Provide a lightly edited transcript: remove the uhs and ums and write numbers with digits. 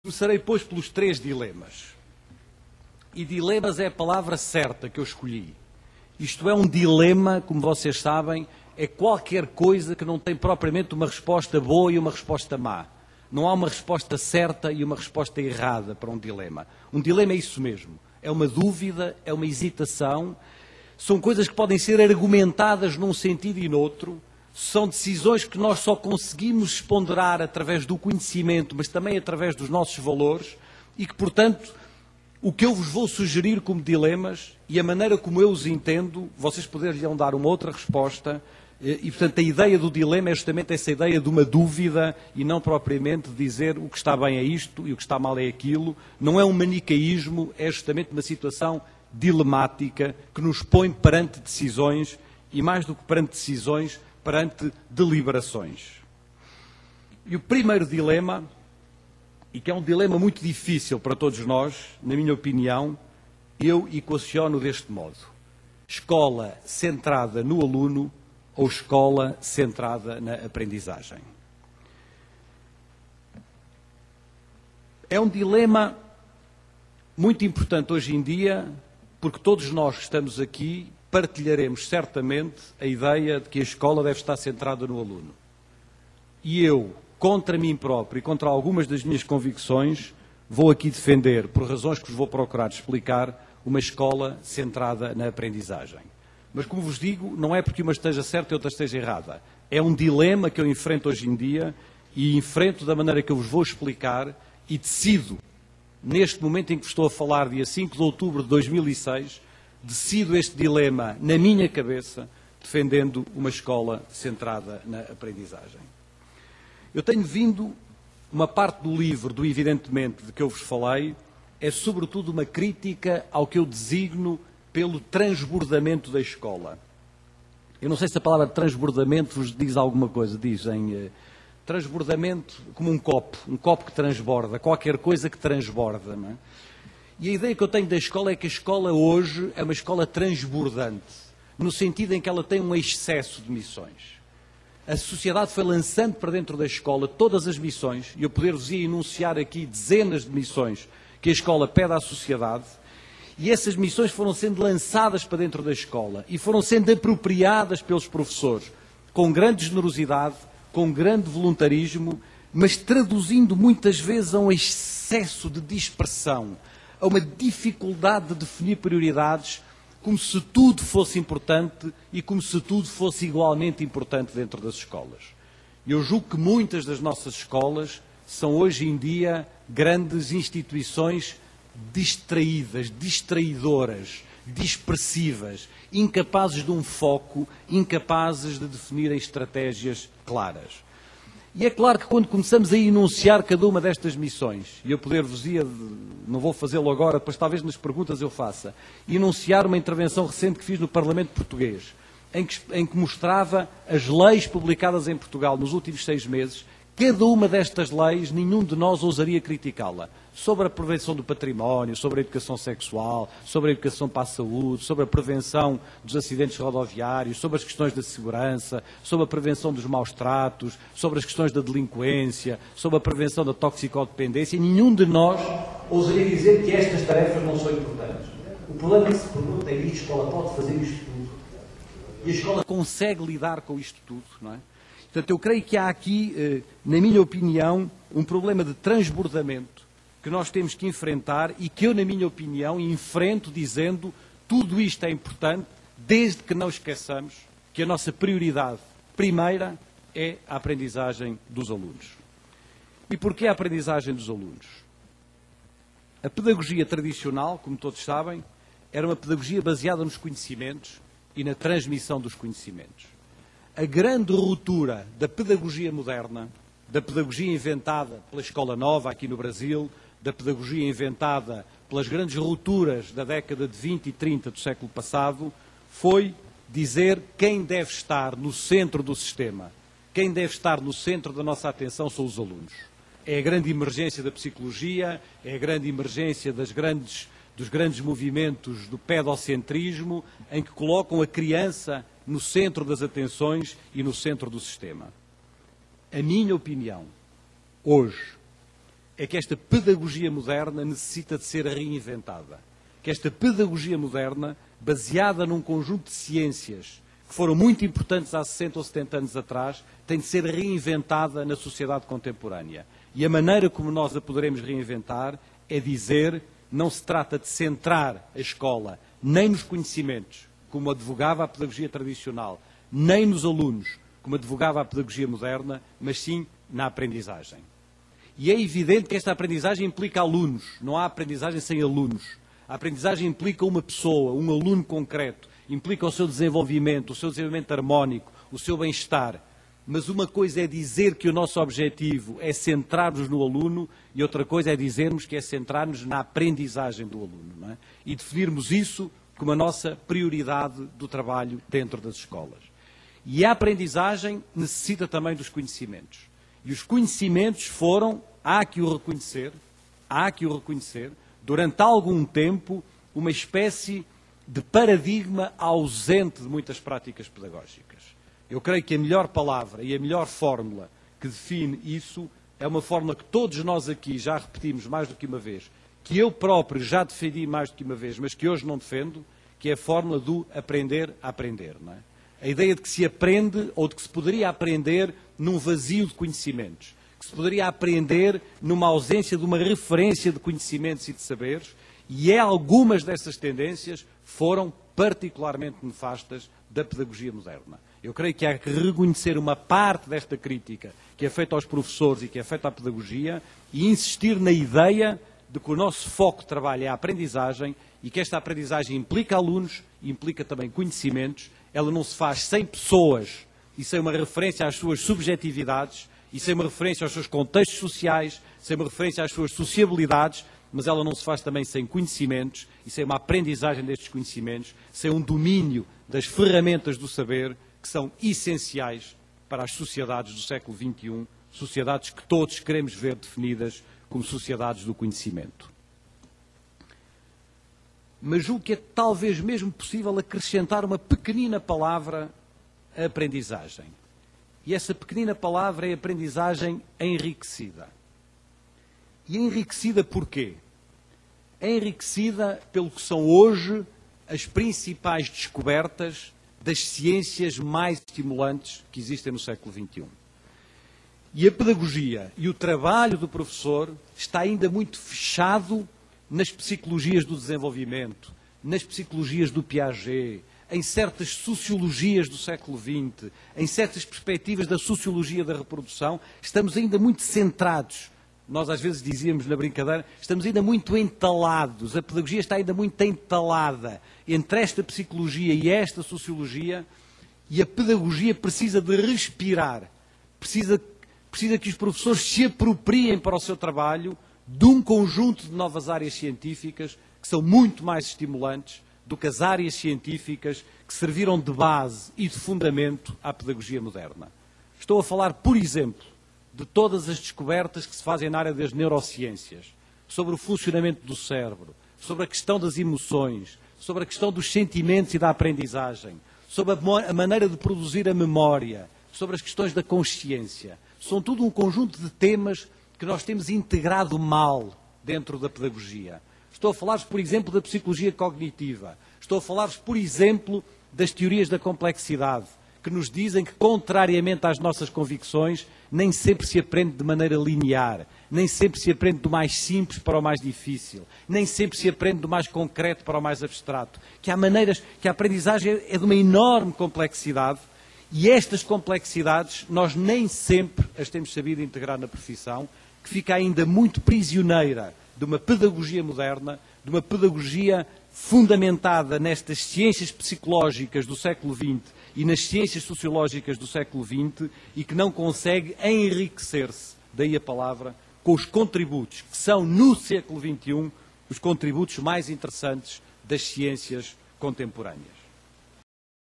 Começarei, pois, pelos 3 dilemas. E dilemas é a palavra certa que eu escolhi. Isto é um dilema, como vocês sabem, é qualquer coisa que não tem propriamente uma resposta boa e uma resposta má. Não há uma resposta certa e uma resposta errada para um dilema. Um dilema é isso mesmo. É uma dúvida, é uma hesitação. São coisas que podem ser argumentadas num sentido e noutro. São decisões que nós só conseguimos ponderar através do conhecimento, mas também através dos nossos valores e que, portanto, o que eu vos vou sugerir como dilemas e a maneira como eu os entendo, vocês poderem dar uma outra resposta e, portanto, a ideia do dilema é justamente essa ideia de uma dúvida e não propriamente dizer o que está bem é isto e o que está mal é aquilo. Não é um manicaísmo, é justamente uma situação dilemática que nos põe perante decisões e, mais do que perante decisões, perante deliberações. E o primeiro dilema, e que é um dilema muito difícil para todos nós, na minha opinião, eu equaciono deste modo: escola centrada no aluno ou escola centrada na aprendizagem? É um dilema muito importante hoje em dia, porque todos nós que estamos aqui partilharemos certamente a ideia de que a escola deve estar centrada no aluno. E eu, contra mim próprio e contra algumas das minhas convicções, vou aqui defender, por razões que vos vou procurar explicar, uma escola centrada na aprendizagem. Mas, como vos digo, não é porque uma esteja certa e outra esteja errada. É um dilema que eu enfrento hoje em dia e enfrento da maneira que eu vos vou explicar e decido, neste momento em que vos estou a falar, dia 5 de outubro de 2006, decido este dilema na minha cabeça, defendendo uma escola centrada na aprendizagem. Eu tenho vindo, uma parte do livro, do evidentemente, de que eu vos falei, é sobretudo uma crítica ao que eu designo pelo transbordamento da escola. Eu não sei se a palavra transbordamento vos diz alguma coisa. Dizem transbordamento como um copo que transborda, qualquer coisa que transborda, não é? E a ideia que eu tenho da escola é que a escola hoje é uma escola transbordante, no sentido em que ela tem um excesso de missões. A sociedade foi lançando para dentro da escola todas as missões, e eu poder-vos enunciar aqui dezenas de missões que a escola pede à sociedade, e essas missões foram sendo lançadas para dentro da escola e foram sendo apropriadas pelos professores, com grande generosidade, com grande voluntarismo, mas traduzindo muitas vezes a um excesso de dispersão, a uma dificuldade de definir prioridades, como se tudo fosse importante e como se tudo fosse igualmente importante dentro das escolas. Eu julgo que muitas das nossas escolas são hoje em dia grandes instituições distraídas, distraidoras, dispersivas, incapazes de um foco, incapazes de definirem estratégias claras. E é claro que quando começamos a enunciar cada uma destas missões, e eu poder-vos-ia, não vou fazê-lo agora, depois talvez nas perguntas eu faça, enunciar uma intervenção recente que fiz no Parlamento Português, em que mostrava as leis publicadas em Portugal nos últimos 6 meses, cada uma destas leis, nenhum de nós ousaria criticá-la. Sobre a prevenção do património, sobre a educação sexual, sobre a educação para a saúde, sobre a prevenção dos acidentes rodoviários, sobre as questões da segurança, sobre a prevenção dos maus tratos, sobre as questões da delinquência, sobre a prevenção da toxicodependência. Nenhum de nós ousaria dizer que estas tarefas não são importantes. O problema que se pergunta é: a escola pode fazer isto tudo? E a escola consegue lidar com isto tudo, não é? Portanto, eu creio que há aqui, na minha opinião, um problema de transbordamento que nós temos que enfrentar e que eu, na minha opinião, enfrento dizendo tudo isto é importante, desde que não esqueçamos que a nossa prioridade primeira é a aprendizagem dos alunos. E porquê a aprendizagem dos alunos? A pedagogia tradicional, como todos sabem, era uma pedagogia baseada nos conhecimentos e na transmissão dos conhecimentos. A grande ruptura da pedagogia moderna, da pedagogia inventada pela Escola Nova aqui no Brasil, da pedagogia inventada pelas grandes rupturas da década de 20 e 30 do século passado, foi dizer quem deve estar no centro do sistema. Quem deve estar no centro da nossa atenção são os alunos. É a grande emergência da psicologia, é a grande emergência dos grandes movimentos do pedocentrismo, em que colocam a criança no centro das atenções e no centro do sistema. A minha opinião, hoje, é que esta pedagogia moderna necessita de ser reinventada. Que esta pedagogia moderna, baseada num conjunto de ciências que foram muito importantes há 60 ou 70 anos atrás, tem de ser reinventada na sociedade contemporânea. E a maneira como nós a poderemos reinventar é dizer, não se trata de centrar a escola nem nos conhecimentos, como advogava a pedagogia tradicional, nem nos alunos, como advogava a pedagogia moderna, mas sim na aprendizagem. E é evidente que esta aprendizagem implica alunos, não há aprendizagem sem alunos. A aprendizagem implica uma pessoa, um aluno concreto, implica o seu desenvolvimento harmónico, o seu bem-estar. Mas uma coisa é dizer que o nosso objetivo é centrar-nos no aluno e outra coisa é dizermos que é centrar-nos na aprendizagem do aluno, não é? E definirmos isso como a nossa prioridade do trabalho dentro das escolas. E a aprendizagem necessita também dos conhecimentos. E os conhecimentos foram, há que o reconhecer, durante algum tempo, uma espécie de paradigma ausente de muitas práticas pedagógicas. Eu creio que a melhor palavra e a melhor fórmula que define isso é uma fórmula que todos nós aqui já repetimos mais do que uma vez, que eu próprio já defendi mais do que uma vez, mas que hoje não defendo, que é a fórmula do aprender a aprender, não é? A ideia de que se aprende ou de que se poderia aprender num vazio de conhecimentos, que se poderia aprender numa ausência de uma referência de conhecimentos e de saberes, e algumas dessas tendências foram particularmente nefastas da pedagogia moderna. Eu creio que há que reconhecer uma parte desta crítica que é feita aos professores e que é feita à pedagogia e insistir na ideia de que o nosso foco de trabalho é a aprendizagem e que esta aprendizagem implica alunos e implica também conhecimentos. Ela não se faz sem pessoas e sem uma referência às suas subjetividades e sem uma referência aos seus contextos sociais, sem uma referência às suas sociabilidades, mas ela não se faz também sem conhecimentos e sem uma aprendizagem destes conhecimentos, sem um domínio das ferramentas do saber que são essenciais para as sociedades do século XXI, sociedades que todos queremos ver definidas como sociedades do conhecimento. Mas julgo que é talvez mesmo possível acrescentar uma pequenina palavra à aprendizagem. E essa pequenina palavra é aprendizagem enriquecida. E enriquecida porquê? É enriquecida pelo que são hoje as principais descobertas das ciências mais estimulantes que existem no século XXI. E a pedagogia e o trabalho do professor está ainda muito fechado nas psicologias do desenvolvimento, nas psicologias do Piaget, em certas sociologias do século XX, em certas perspectivas da sociologia da reprodução, estamos ainda muito centrados. Nós às vezes dizíamos na brincadeira, estamos ainda muito entalados, a pedagogia está ainda muito entalada entre esta psicologia e esta sociologia, e a pedagogia precisa de respirar, precisa que os professores se apropriem para o seu trabalho de um conjunto de novas áreas científicas que são muito mais estimulantes do que as áreas científicas que serviram de base e de fundamento à pedagogia moderna. Estou a falar, por exemplo, de todas as descobertas que se fazem na área das neurociências, sobre o funcionamento do cérebro, sobre a questão das emoções, sobre a questão dos sentimentos e da aprendizagem, sobre a maneira de produzir a memória, sobre as questões da consciência. São tudo um conjunto de temas que nós temos integrado mal dentro da pedagogia. Estou a falar-vos, por exemplo, da psicologia cognitiva. Estou a falar-vos, por exemplo, das teorias da complexidade, que nos dizem que, contrariamente às nossas convicções, nem sempre se aprende de maneira linear, nem sempre se aprende do mais simples para o mais difícil, nem sempre se aprende do mais concreto para o mais abstrato, que há maneiras, que a aprendizagem é de uma enorme complexidade e estas complexidades nós nem sempre as temos sabido integrar na profissão, que fica ainda muito prisioneira de uma pedagogia moderna, de uma pedagogia fundamentada nestas ciências psicológicas do século XX e nas ciências sociológicas do século XX e que não consegue enriquecer-se, daí a palavra, com os contributos que são, no século XXI, os contributos mais interessantes das ciências contemporâneas.